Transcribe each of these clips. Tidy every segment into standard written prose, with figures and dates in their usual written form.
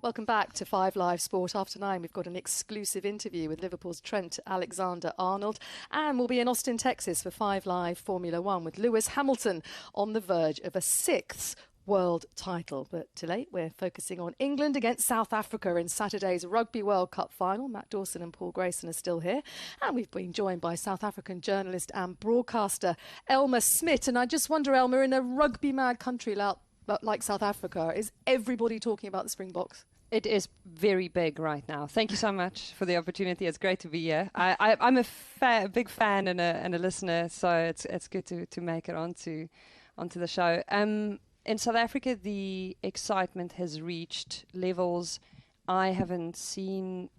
Welcome back to 5 Live Sport. After 9, we've got an exclusive interview with Liverpool's Trent Alexander-Arnold, and we'll be in Austin, Texas for 5 Live Formula One with Lewis Hamilton on the verge of a 6th world title. But today we're focusing on England against South Africa in Saturday's Rugby World Cup final. Matt Dawson and Paul Grayson are still here, and we've been joined by South African journalist and broadcaster Elma Smit. And I just wonder, Elma, in a rugby mad country like South Africa, is everybody talking about the Springboks? It is very big right now. Thank you so much for the opportunity. It's great to be here. I'm a big fan and a listener, so it's good to make it onto the show. In South Africa, the excitement has reached levels I haven't seen,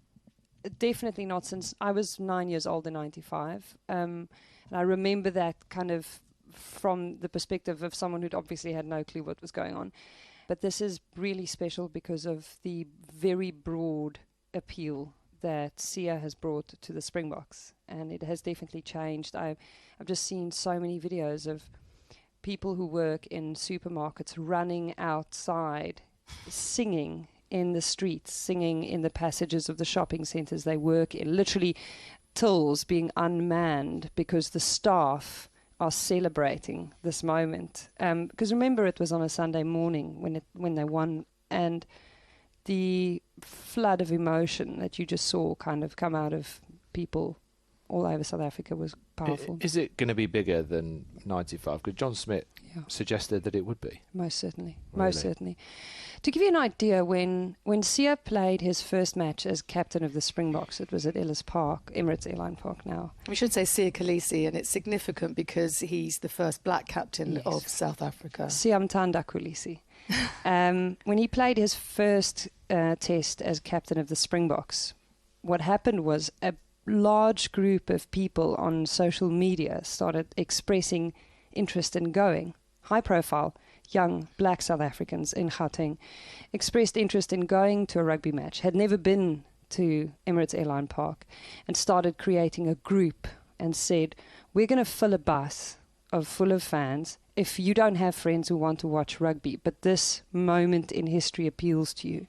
definitely not since I was 9 years old in '95. And I remember that kind of from the perspective of someone who'd obviously had no clue what was going on. But this is really special because of the very broad appeal that Sia has brought to the Springboks. And it has definitely changed. I've just seen so many videos of people who work in supermarkets running outside, singing in the streets, singing in the passages of the shopping centres they work in, literally tills being unmanned because the staff are celebrating this moment. Because remember, it was on a Sunday morning when they won, and the flood of emotion that you just saw kind of come out of people all over South Africa was powerful. Is it going to be bigger than '95? Because John Smit suggested that it would be. Most certainly. Really? Most certainly. To give you an idea, when Sia played his first match as captain of the Springboks, it was at Ellis Park, Emirates Airline Park now. We should say Sia Kolisi, and it's significant because he's the first black captain of South Africa. Siyamthanda Kolisi. When he played his first test as captain of the Springboks, what happened was a large group of people on social media started expressing interest in going. High profile young black South Africans in Gauteng expressed interest in going to a rugby match, had never been to Emirates Airline Park, and started creating a group and said, we're going to fill a bus full of fans. If you don't have friends who want to watch rugby, but this moment in history appeals to you,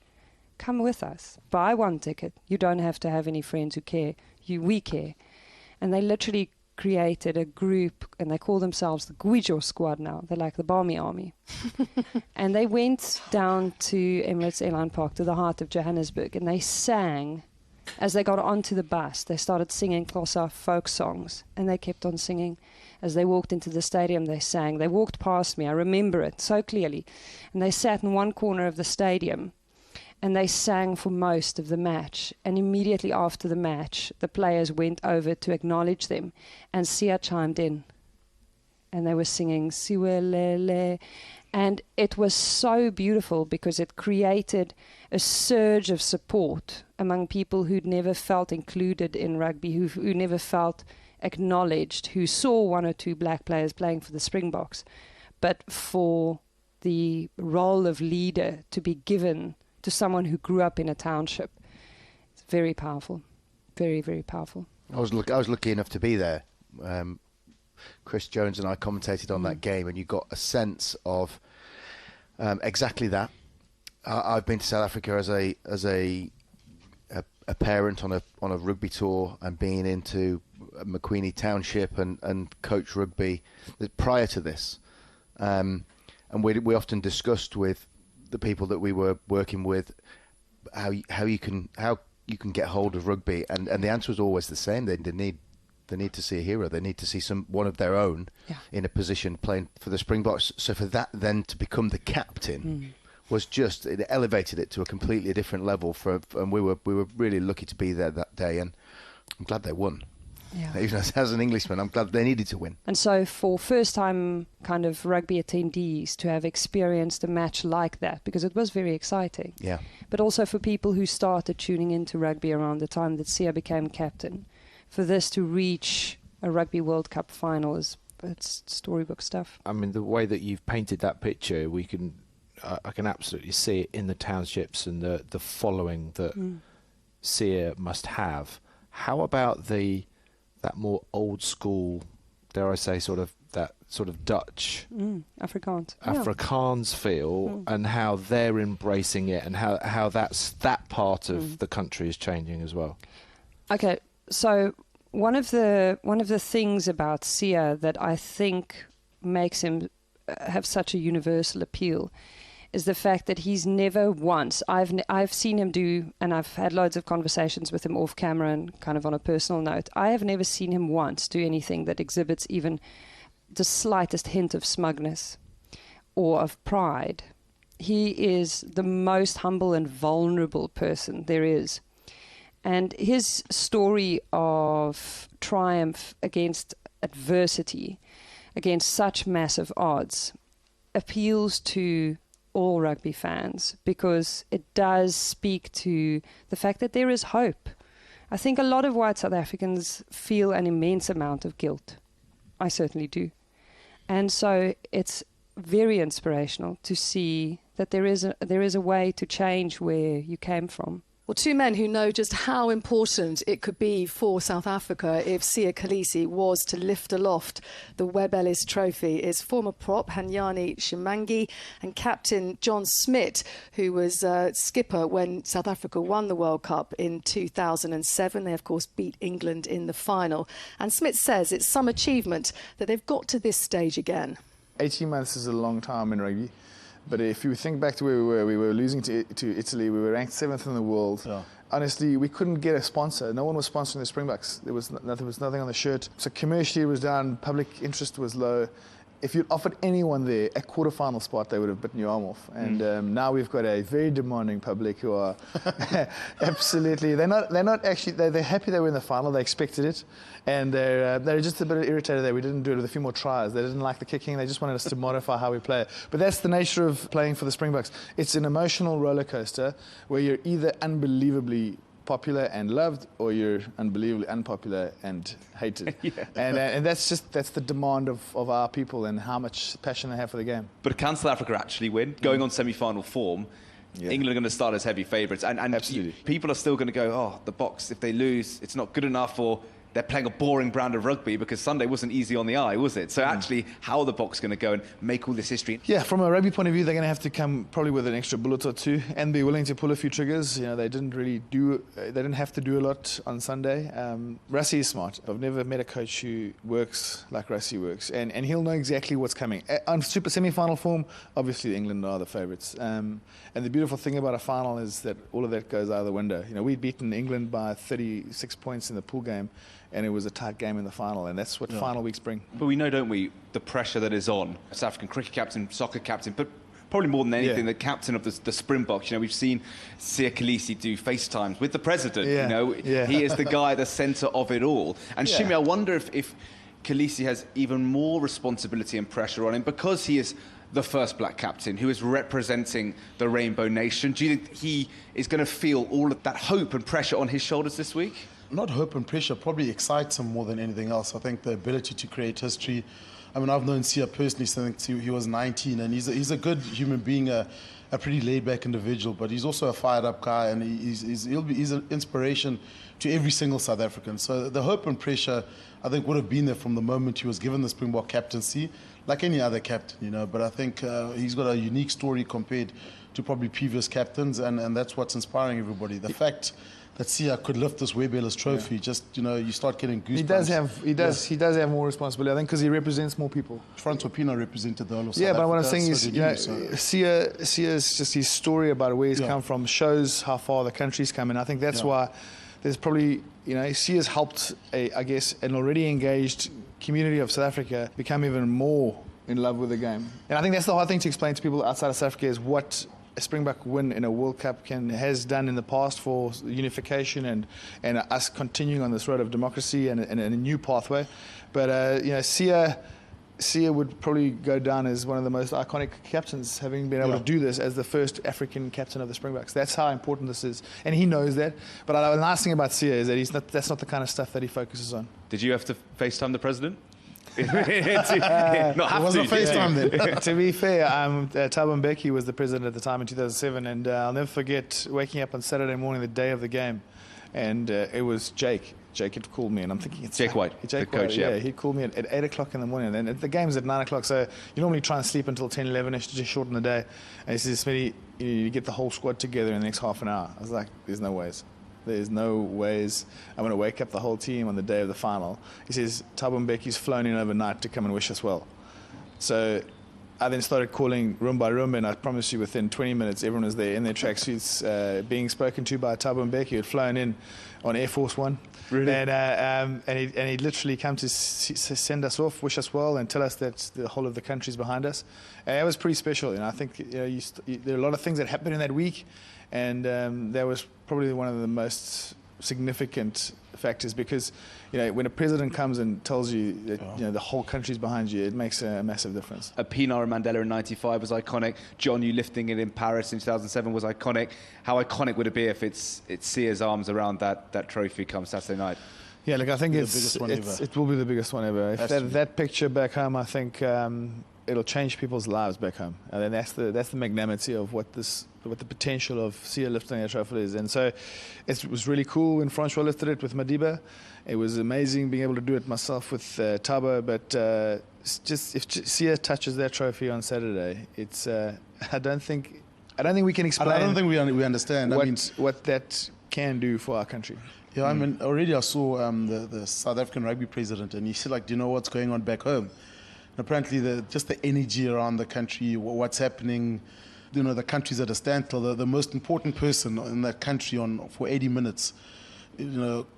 come with us. Buy one ticket. You don't have to have any friends who care. We care. And they literally created a group, and they call themselves the Guijo Squad now. They're like the Barmy Army. And they went down to Emirates Airline Park, to the heart of Johannesburg, and they sang. As they got onto the bus, they started singing Xhosa folk songs, and they kept on singing. As they walked into the stadium, they sang. They walked past me. I remember it so clearly. And they sat in one corner of the stadium, and they sang for most of the match. And immediately after the match, the players went over to acknowledge them, and Sia chimed in. And they were singing Siwelele. And it was so beautiful because it created a surge of support among people who'd never felt included in rugby, who never felt acknowledged, who saw one or two black players playing for the Springboks. But for the role of leader to be given to someone who grew up in a township, it's very powerful. Very, very powerful. I was lucky enough to be there. Chris Jones and I commentated on that game, and you got a sense of exactly that. I've been to South Africa as a parent on a rugby tour, and being into McQueenie Township and coach rugby prior to this, and we often discussed with the people that we were working with how you can get hold of rugby, and the answer was always the same. They need to see a hero. They need to see one of their own in a position playing for the Springboks. So for that then to become the captain was just, it elevated it to a completely different level. And we were really lucky to be there that day, and I'm glad they won. Yeah. Even as an Englishman, I'm glad they needed to win. And so for first-time kind of rugby attendees to have experienced a match like that, because it was very exciting. Yeah. But also for people who started tuning into rugby around the time that Sia became captain, for this to reach a Rugby World Cup final it's storybook stuff. I mean, the way that you've painted that picture, I can absolutely see it in the townships and the following that Sia must have. How about that more old school, dare I say, sort of that sort of Dutch Afrikaans feel, and how they're embracing it, and how that part of the country is changing as well. Okay, so one of the things about Sia that I think makes him have such a universal appeal is the fact that he's never once, I've seen him do, and I've had loads of conversations with him off camera and kind of on a personal note, I have never seen him once do anything that exhibits even the slightest hint of smugness or of pride. He is the most humble and vulnerable person there is. And his story of triumph against adversity, against such massive odds, appeals to all rugby fans because it does speak to the fact that there is hope. I think a lot of white South Africans feel an immense amount of guilt. I certainly do. And so it's very inspirational to see that there is a way to change where you came from. Well, two men who know just how important it could be for South Africa if Siya Kolisi was to lift aloft the Webb Ellis Trophy is former prop Hanyani Shimangi and captain John Smit, who was skipper when South Africa won the World Cup in 2007. They, of course, beat England in the final. And Smit says it's some achievement that they've got to this stage again. 18 months is a long time in rugby. But if you think back to where we were losing to Italy, we were ranked 7th in the world. Yeah. Honestly, we couldn't get a sponsor. No one was sponsoring the Springboks. There was nothing on the shirt. So commercially it was down, public interest was low. If you'd offered anyone there a quarter-final spot, they would have bitten your arm off. And now we've got a very demanding public who are absolutely. They're happy they were in the final. They expected it, and they're just a bit irritated that we didn't do it with a few more tries. They didn't like the kicking. They just wanted us to modify how we play. But that's the nature of playing for the Springboks. It's an emotional roller coaster where you're either unbelievably popular and loved, or you're unbelievably unpopular and hated. And that's the demand of our people and how much passion they have for the game. But can South Africa actually win? Going on semi-final form, England are going to start as heavy favourites, and absolutely. People are still going to go, oh, the Boks, if they lose, it's not good enough, or they're playing a boring brand of rugby, because Sunday wasn't easy on the eye, was it? So actually, how are the Boks going to go and make all this history? Yeah, from a rugby point of view, they're going to have to come probably with an extra bullet or two and be willing to pull a few triggers. You know, they didn't have to do a lot on Sunday. Rassie is smart. I've never met a coach who works like Rassie works, and he'll know exactly what's coming. On super semi-final form, obviously England are the favourites. And the beautiful thing about a final is that all of that goes out of the window. You know, we'd beaten England by 36 points in the pool game, and it was a tight game in the final, and that's what final weeks bring. But we know, don't we, the pressure that is on South African cricket captain, soccer captain, but probably more than anything, the captain of the Springboks. You know, we've seen Siya Kolisi do FaceTimes with the president. You know, he is the guy at the centre of it all. And Shimi, I wonder if Kolisi has even more responsibility and pressure on him because he is the first black captain who is representing the Rainbow Nation. Do you think he is going to feel all of that hope and pressure on his shoulders this week? Not hope and pressure, probably excites him more than anything else. I think the ability to create history. I mean, I've known Siya personally since he was 19, and he's a good human being, a pretty laid-back individual, but he's also a fired-up guy, and he's an inspiration to every single South African. So the hope and pressure, I think, would have been there from the moment he was given the Springbok captaincy, like any other captain, you know. But I think he's got a unique story compared to probably previous captains, and that's what's inspiring everybody. The fact that Siya could lift this Webb Ellis Trophy, just, you know, you start getting goosebumps. He does have more responsibility, I think, because he represents more people. Francois Pienaar represented the whole of South Africa. Africa. But what I'm saying is, you know, Siya's just his story about where he's come from shows how far the country's come, and I think that's why there's probably, you know, Siya's helped, I guess, an already engaged community of South Africa become even more in love with the game. And I think that's the hard thing to explain to people outside of South Africa is what a Springbok win in a World Cup has done in the past for unification and us continuing on this road of democracy and a new pathway. But you know, Siya would probably go down as one of the most iconic captains, having been able to do this as the first African captain of the Springboks. That's how important this is, and he knows that. But the nice thing about Siya is that that's not the kind of stuff that he focuses on. Did you have to FaceTime the president? It wasn't FaceTime then. To be fair, Thabo Mbeki was the president at the time in 2007, and I'll never forget waking up on Saturday morning, the day of the game, and it was Jake Jake had called me, and I'm thinking it's Jake White, the coach. Yeah, he called me at 8 o'clock in the morning, and the game's at 9 o'clock. So you normally try and sleep until 10, 11ish to just shorten the day. And he says, Smitty, you get the whole squad together in the next half an hour. I was like, there's no ways. There's no ways I'm going to wake up the whole team on the day of the final. He says, Thabo Mbeki's flown in overnight to come and wish us well. So I then started calling room by room, and I promise you within 20 minutes, everyone was there in their tracksuits, being spoken to by Thabo Mbeki, who had flown in on Air Force One. Really? And he'd literally come to send us off, wish us well, and tell us that the whole of the country's behind us. And it was pretty special. I think there are a lot of things that happened in that week, and that was probably one of the most significant factors, because when a president comes and tells you that the whole country's behind you, it makes a massive difference. A Pinar and Mandela in '95 was iconic. John, you lifting it in Paris in 2007 was iconic. How iconic would it be if it's Sia's arms around that trophy come Saturday night? Yeah, look, I think it will be the biggest one ever. If that picture back home, I think it'll change people's lives back home. And then that's the magnanimity of what the potential of Sia lifting a trophy is. And so it was really cool when Francois lifted it with Madiba. It was amazing being able to do it myself with Thabo. But just if Sia touches that trophy on Saturday, it's I don't think we can explain. I don't think we understand. What that can do for our country. Yeah, I mean, already I saw the South African rugby president, and he said, do you know what's going on back home? And apparently, just the energy around the country, what's happening, the country's at a standstill. The most important person in that country for 80 minutes,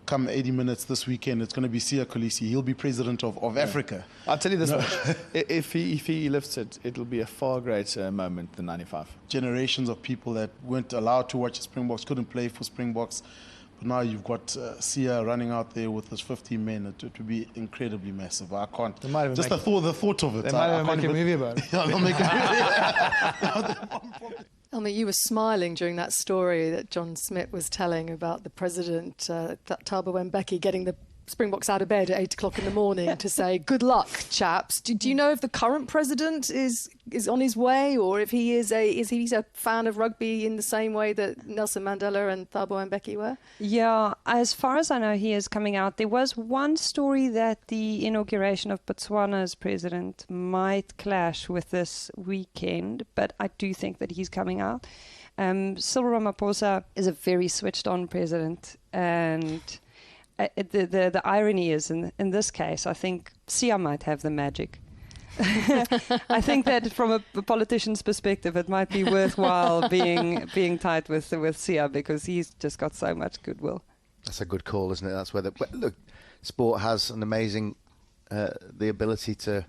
come 80 minutes this weekend, it's going to be Sia Kolisi. He'll be president of Africa. I'll tell you this much. If he lifts it, it'll be a far greater moment than 95. Generations of people that weren't allowed to watch the Springboks, couldn't play for Springboks. But now you've got Sia running out there with his 15 men. It would be incredibly massive. I can't. Just the thought of it. They might even make a movie about it. Yeah, they'll make a movie. Elma, you were smiling during that story that John Smit was telling about the president, Thabo Mbeki, getting the Springboks out of bed at 8 o'clock in the morning to say, good luck, chaps. Do you know if the current president is on his way, or if he's a fan of rugby in the same way that Nelson Mandela and Thabo Mbeki were? Yeah, as far as I know, he is coming out. There was one story that the inauguration of Botswana's president might clash with this weekend, but I do think that he's coming out. Cyril Ramaphosa is a very switched-on president, and the irony is, in this case, I think Sia might have the magic. I think that from a politician's perspective, it might be worthwhile being tight with Sia, because he's just got so much goodwill. That's a good call, isn't it? That's where look, sport has an amazing the ability to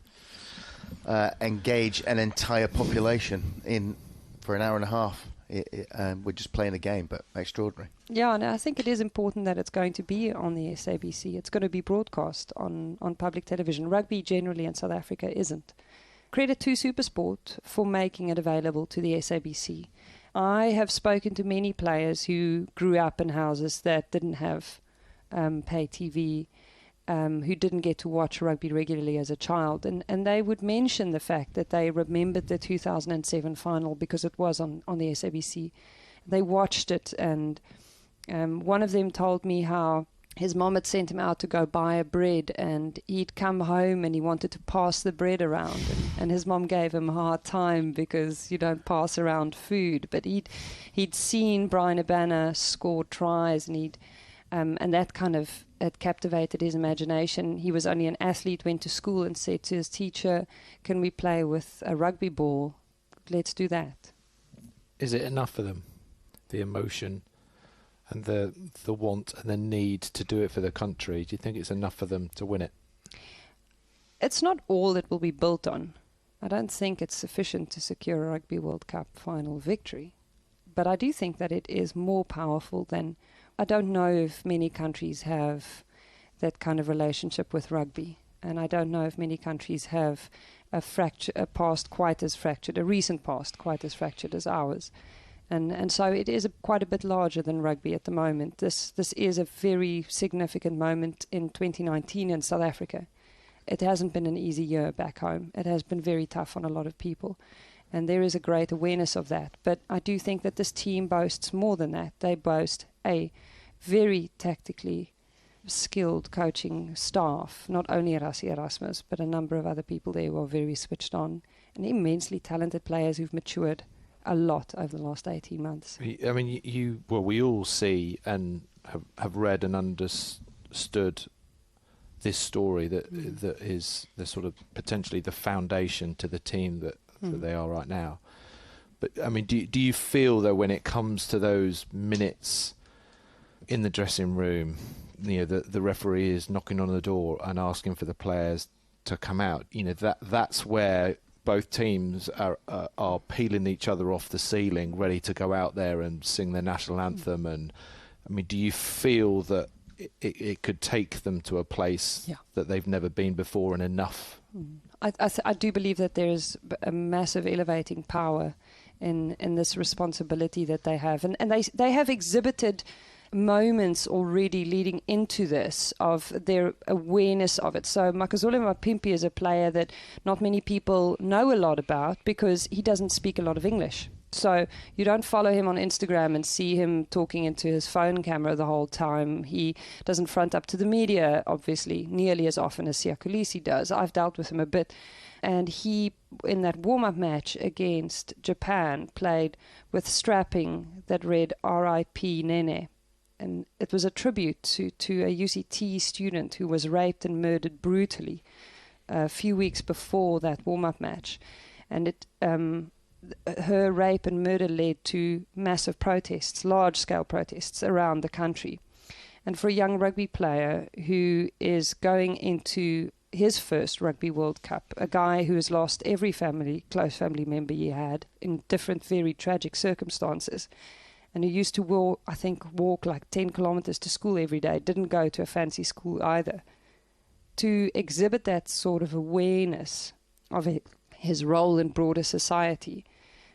engage an entire population for an hour and a half. We're just playing a game, but extraordinary. Yeah, and I think it is important that it's going to be on the SABC. It's going to be broadcast on public television. Rugby generally in South Africa isn't. Credit to SuperSport for making it available to the SABC. I have spoken to many players who grew up in houses that didn't have pay TV, who didn't get to watch rugby regularly as a child, and they would mention the fact that they remembered the 2007 final because it was on the SABC. They watched it, and one of them told me how his mom had sent him out to go buy a bread, and he'd come home and he wanted to pass the bread around, and his mom gave him a hard time because you don't pass around food. But he'd seen Brian Abana score tries, and and that kind of it captivated his imagination. He was only an athlete, went to school and said to his teacher, "Can we play with a rugby ball? Let's do that." Is it enough for them? The emotion and the want and the need to do it for the country. Do you think it's enough for them to win it? It's not all it will be built on. I don't think it's sufficient to secure a Rugby World Cup final victory. But I do think that it is more powerful than... I don't know if many countries have that kind of relationship with rugby. And I don't know if many countries have a past quite as fractured, a recent past quite as fractured as ours. And so it is quite a bit larger than rugby at the moment. This is a very significant moment in 2019 in South Africa. It hasn't been an easy year back home. It has been very tough on a lot of people. And there is a great awareness of that. But I do think that this team boasts more than that. They boast a very tactically skilled coaching staff, not only Rassie Erasmus, but a number of other people there who are very switched on, and immensely talented players who've matured a lot over the last 18 months. I mean, we all see and have read and understood this story that is the sort of potentially the foundation to the team that they are right now. But I mean, do you feel though when it comes to those minutes in the dressing room, the referee is knocking on the door and asking for the players to come out, that's where both teams are peeling each other off the ceiling, ready to go out there and sing their national anthem? And I mean, do you feel that it could take them to a place that they've never been before and enough? I do believe that there is a massive elevating power in this responsibility that they have. And they have exhibited moments already leading into this of their awareness of it. So Makazole Mapimpi is a player that not many people know a lot about because he doesn't speak a lot of English. So you don't follow him on Instagram and see him talking into his phone camera the whole time. He doesn't front up to the media, obviously, nearly as often as Siya Kolisi does. I've dealt with him a bit. And he, in that warm-up match against Japan, played with strapping that read R.I.P. Nene. And it was a tribute to a UCT student who was raped and murdered brutally a few weeks before that warm-up match. And her rape and murder led to massive protests, large-scale protests around the country. And for a young rugby player who is going into his first Rugby World Cup, a guy who has lost every close family member he had in different, very tragic circumstances, and who used to walk like 10 kilometers to school every day, didn't go to a fancy school either, to exhibit that sort of awareness of his role in broader society,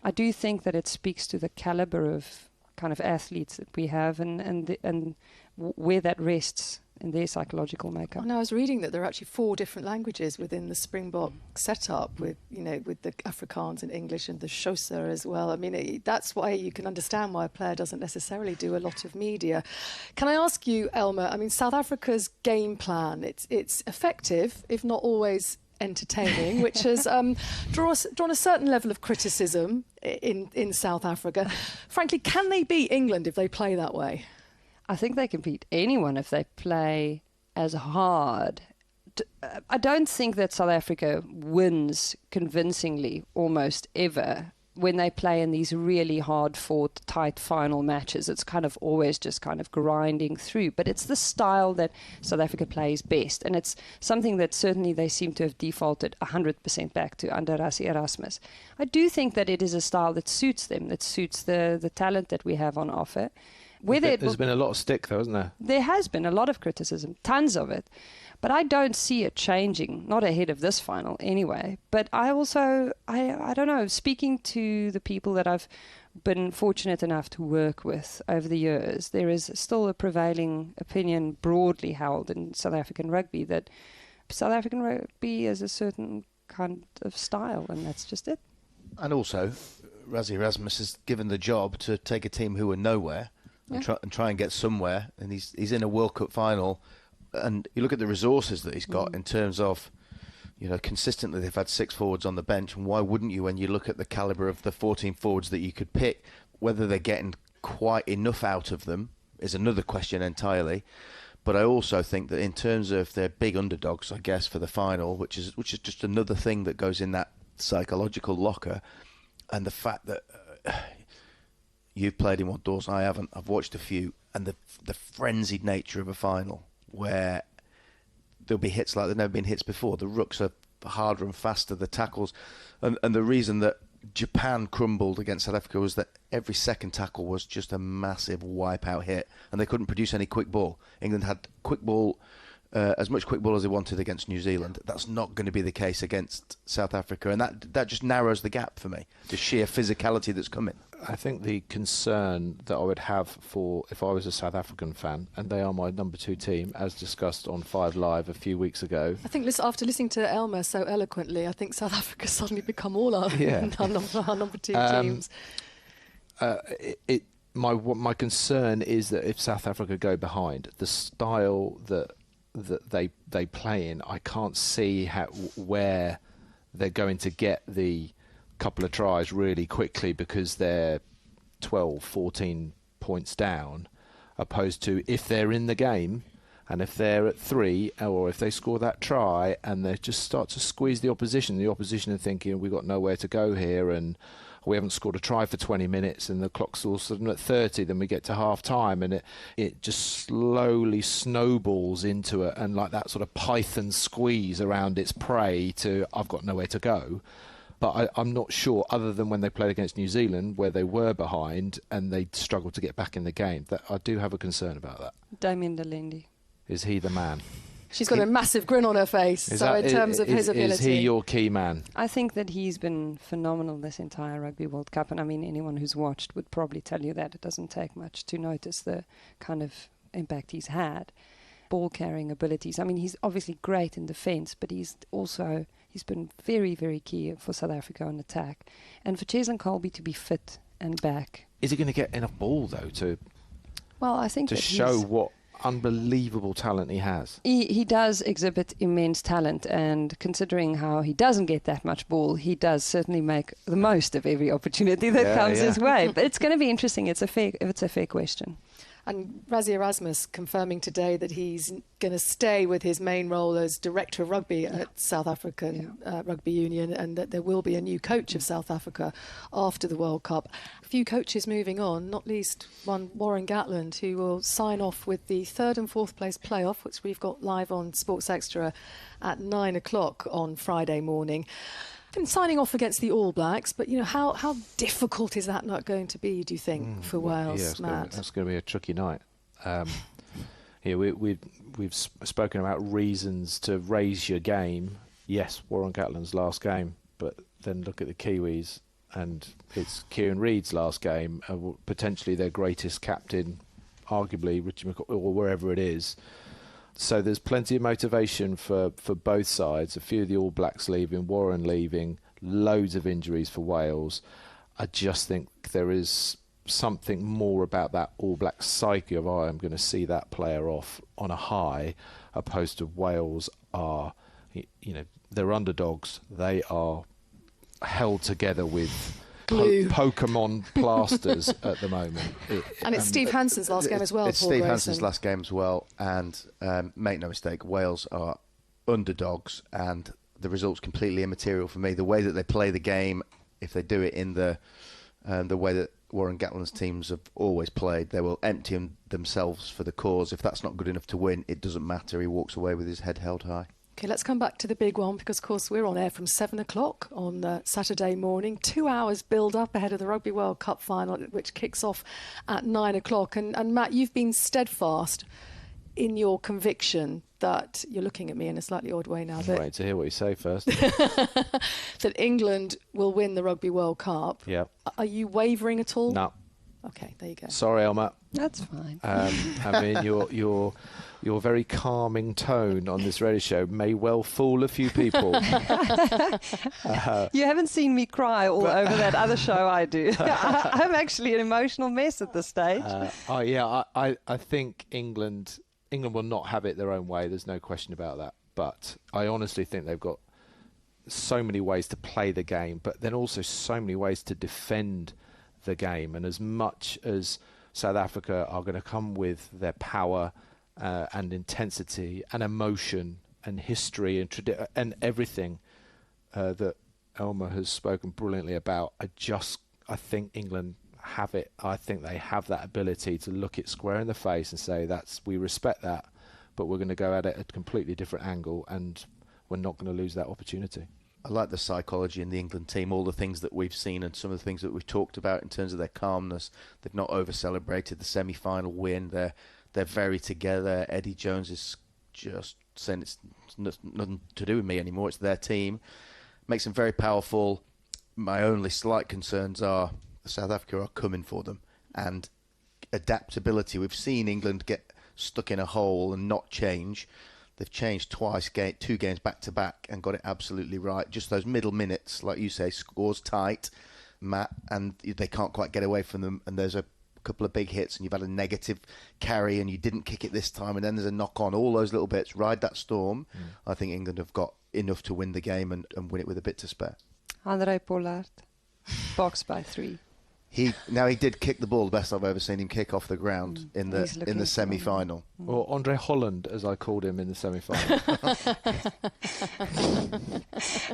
I do think that it speaks to the caliber of kind of athletes that we have and where that rests in their psychological makeup. I was reading that there are actually 4 different languages within the Springbok setup with the Afrikaans and English and the Xhosa as well. I mean, that's why you can understand why a player doesn't necessarily do a lot of media. Can I ask you, Elma, I mean, South Africa's game plan, it's effective, if not always entertaining, which has drawn a certain level of criticism in South Africa. Frankly, can they beat England if they play that way? I think they can beat anyone if they play as hard. I don't think that South Africa wins convincingly almost ever when they play in these really hard-fought, tight final matches. It's kind of always just kind of grinding through. But it's the style that South Africa plays best. And it's something that certainly they seem to have defaulted 100% back to under Rassie Erasmus. I do think that it is a style that suits them, that suits the talent that we have on offer. There's been a lot of stick, though, hasn't there? There has been a lot of criticism, tons of it. But I don't see it changing, not ahead of this final anyway. But I also, I don't know, speaking to the people that I've been fortunate enough to work with over the years, there is still a prevailing opinion broadly held in South African rugby that South African rugby is a certain kind of style, and that's just it. And also, Rassie Erasmus is given the job to take a team who are nowhere and try and get somewhere. And he's in a World Cup final. And you look at the resources that he's got in terms of, consistently they've had 6 forwards on the bench. And why wouldn't you when you look at the calibre of the 14 forwards that you could pick? Whether they're getting quite enough out of them is another question entirely. But I also think that in terms of their big underdogs, I guess, for the final, which is just another thing that goes in that psychological locker, and the fact that you've played in one, Dawson, I haven't. I've watched a few, and the frenzied nature of a final where there'll be hits like there've never been hits before. The rucks are harder and faster, the tackles. And the reason that Japan crumbled against South Africa was that every second tackle was just a massive wipeout hit, and they couldn't produce any quick ball. England had quick ball, as much quick ball as they wanted against New Zealand. That's not going to be the case against South Africa, and that just narrows the gap for me, the sheer physicality that's coming. I think the concern that I would have for if I was a South African fan, and they are my number 2 team, as discussed on 5 Live a few weeks ago. I think after listening to Elma so eloquently, I think South Africa suddenly become all our number 2 teams. my concern is that if South Africa go behind, the style that they play in, I can't see where they're going to get the couple of tries really quickly, because they're 12, 14 points down, opposed to if they're in the game and if they're at 3, or if they score that try and they just start to squeeze the opposition are thinking we've got nowhere to go here, and we haven't scored a try for 20 minutes and the clock's all suddenly at 30, then we get to half time and it just slowly snowballs into it, and like that sort of python squeeze around its prey to I've got nowhere to go. But I'm not sure, other than when they played against New Zealand where they were behind and they struggled to get back in the game, that I do have a concern about that. Damien Delendi. Is he the man? She's got a massive grin on her face. In terms of his ability. Is he your key man? I think that he's been phenomenal this entire Rugby World Cup. And I mean, anyone who's watched would probably tell you that. It doesn't take much to notice the kind of impact he's had. Ball carrying abilities. I mean, he's obviously great in defence, but he's been very, very key for South Africa on attack. And for Cheslin Colby to be fit and back. Is he going to get enough ball, though, to show what unbelievable talent he has? He does exhibit immense talent, and considering how he doesn't get that much ball, he does certainly make the most of every opportunity that comes his way. But it's going to be interesting. It's a fair question. And Rassie Erasmus confirming today that he's going to stay with his main role as director of rugby at South African Rugby Union, and that there will be a new coach of South Africa after the World Cup. A few coaches moving on, not least one Warren Gatland, who will sign off with the 3rd and 4th place playoff, which we've got live on Sports Extra at 9 o'clock on Friday morning. Been signing off against the All Blacks, but how difficult is that not going to be, do you think, for Wales, Matt? That's going to be a tricky night. We've spoken about reasons to raise your game. Yes, Warren Gatland's last game, but then look at the Kiwis, and it's Kieran Reid's last game, potentially their greatest captain, arguably Richie McCaw, or wherever it is. So there's plenty of motivation for both sides. A few of the All Blacks leaving, Warren leaving, loads of injuries for Wales. I just think there is something more about that All Black psyche of I'm going to see that player off on a high, opposed to Wales are, they're underdogs. They are held together with Pokemon plasters at the moment. And it's Steve Hansen's last game as well. It's Steve Hansen's last game as well. And make no mistake, Wales are underdogs, and the result's completely immaterial for me. The way that they play the game, if they do it in the way that Warren Gatland's teams have always played, they will empty themselves for the cause. If that's not good enough to win, it doesn't matter. He walks away with his head held high. OK, let's come back to the big one, because, of course, we're on air from 7 o'clock on Saturday morning. 2 hours build-up ahead of the Rugby World Cup final, which kicks off at 9 o'clock. And Matt, you've been steadfast in your conviction that, you're looking at me in a slightly odd way now, wait to hear what you say first. that England will win the Rugby World Cup. Yeah. Are you wavering at all? No. OK, there you go. Sorry, Elma. That's fine. I mean, your very calming tone on this radio show may well fool a few people. You haven't seen me cry all over that other show I do. I'm actually an emotional mess at this stage. I think England will not have it their own way. There's no question about that. But I honestly think they've got so many ways to play the game, but then also so many ways to defend the game. And as much as South Africa are going to come with their power and intensity and emotion and history and everything that Elma has spoken brilliantly about, I think England have it. I think they have that ability to look it square in the face and say, we respect that, but we're going to go at it at a completely different angle, and we're not going to lose that opportunity. I like the psychology in the England team, all the things that we've seen and some of the things that we've talked about in terms of their calmness. They've not over-celebrated the semi-final win. They're very together. Eddie Jones is just saying it's nothing to do with me anymore. It's their team. Makes them very powerful. My only slight concerns are South Africa are coming for them. And adaptability. We've seen England get stuck in a hole and not change. They've changed twice, 2 games back-to-back, and got it absolutely right. Just those middle minutes, like you say, scores tight, Matt, and they can't quite get away from them. And there's a couple of big hits and you've had a negative carry and you didn't kick it this time and then there's a knock-on, all those little bits, ride that storm. I think England have got enough to win the game and win it with a bit to spare. André Pollard, box by 3. He did kick the ball the best I've ever seen him kick off the ground in the semi-final. Or Andre Holland, as I called him in the semi-final.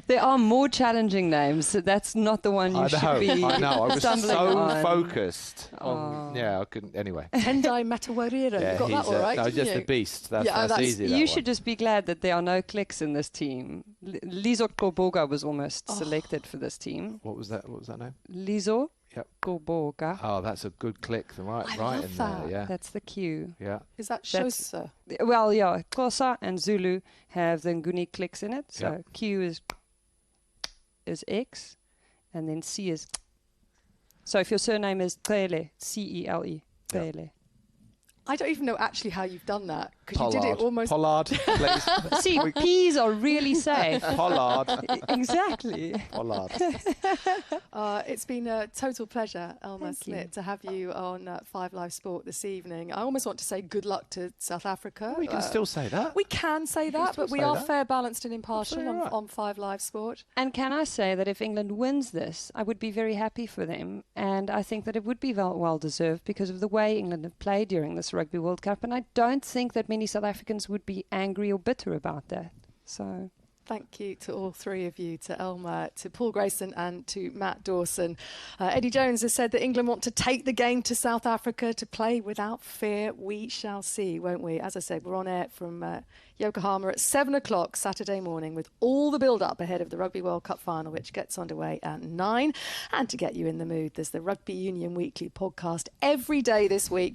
There are more challenging names. So that's not the one you should be. I know. I was so on. focused on. Yeah, I couldn't. Anyway. Tendai Matawarira. Yeah, You got that all right. No, just the beast. That's easy. You should just be glad that there are no clicks in this team. Lizo Koboga was almost selected for this team. What was that name? Lizo. Yep. Koboga. Oh, that's a good click. Right in there. Yeah. That's the cue. Yeah. Is that Xhosa? Well, yeah. Xhosa and Zulu have the Nguni clicks in it. So Q is X, and then C is. So if your surname is Cele, C-E-L-E, Cele. I don't even know actually how you've done that because you did it almost. Pollard, please. See, P's are really safe. Pollard. Exactly. Pollard. It's been a total pleasure, Elma Smit, to have you on 5 Live Sport this evening. I almost want to say good luck to South Africa. We can still say that. We can say that, but we are fair, balanced and impartial on 5 Live Sport. And can I say that if England wins this, I would be very happy for them. And I think that it would be well deserved because of the way England have played during this Rugby World Cup. And I don't think that many South Africans would be angry or bitter about that. So thank you to all three of you, to Elma, to Paul Grayson and to Matt Dawson. Eddie Jones has said that England want to take the game to South Africa to play without fear. We shall see, won't we? As I said, we're on air from Yokohama at 7 o'clock Saturday morning with all the build-up ahead of the Rugby World Cup final, which gets underway at 9. And to get you in the mood, there's the Rugby Union Weekly podcast every day this week